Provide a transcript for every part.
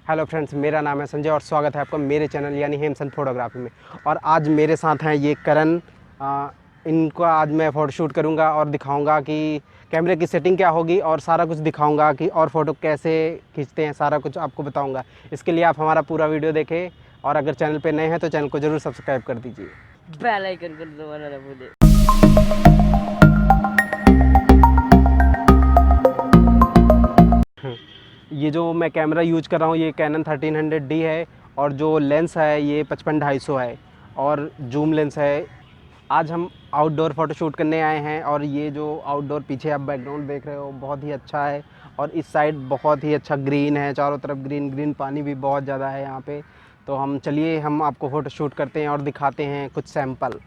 Hello friends, मेरा नाम है संजय और स्वागत है आपका मेरे चैनल यानी हेमसन फोटोग्राफी में। और आज मेरे साथ हैं ये करण। इनका आज मैं फ़ोटोशूट करूंगा और दिखाऊंगा कि कैमरे की सेटिंग क्या होगी और सारा कुछ दिखाऊंगा कि और फ़ोटो कैसे खींचते हैं, सारा कुछ आपको बताऊंगा। इसके लिए आप हमारा पूरा वीडियो देखें और अगर चैनल पर नए हैं तो चैनल को ज़रूर सब्सक्राइब कर दीजिए, बेल आइकन कर दबाना ना भूलें। ये जो मैं कैमरा यूज कर रहा हूँ ये कैनन 1300D है और जो लेंस है ये 55-250 है और जूम लेंस है। आज हम आउटडोर फ़ोटोशूट करने आए हैं और ये जो आउटडोर पीछे आप बैकग्राउंड देख रहे हो बहुत ही अच्छा है और इस साइड बहुत ही अच्छा ग्रीन है, चारों तरफ ग्रीन ग्रीन, पानी भी बहुत ज़्यादा है यहाँ पे। तो हम आपको फ़ोटोशूट करते हैं और दिखाते हैं कुछ सैंपल।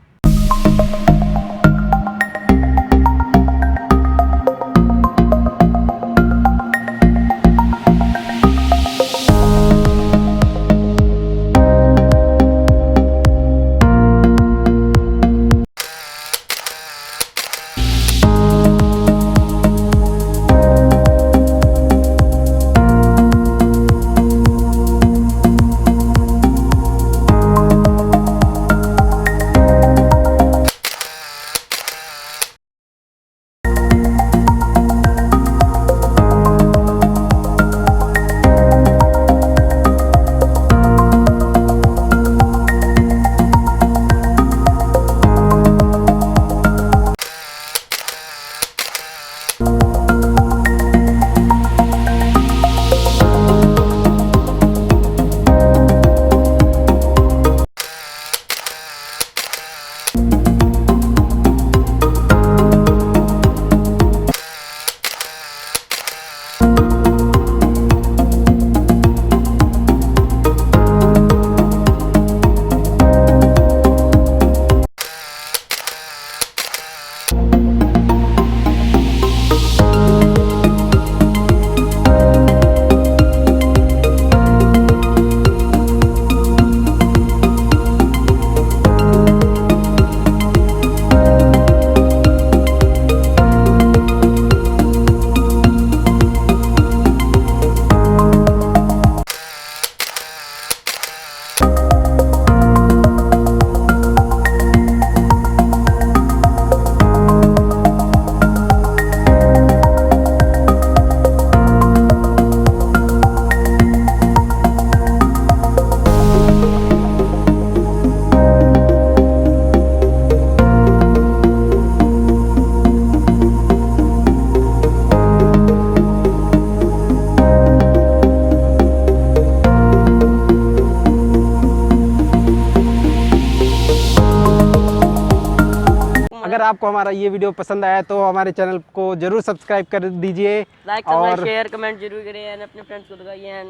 अगर आपको हमारा ये वीडियो पसंद आया तो हमारे चैनल को जरूर सब्सक्राइब कर दीजिए, लाइक और शेयर कमेंट जरूर करें, अपने फ्रेंड्स को दिखाइए।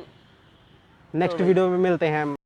नेक्स्ट वीडियो में मिलते हैं हम।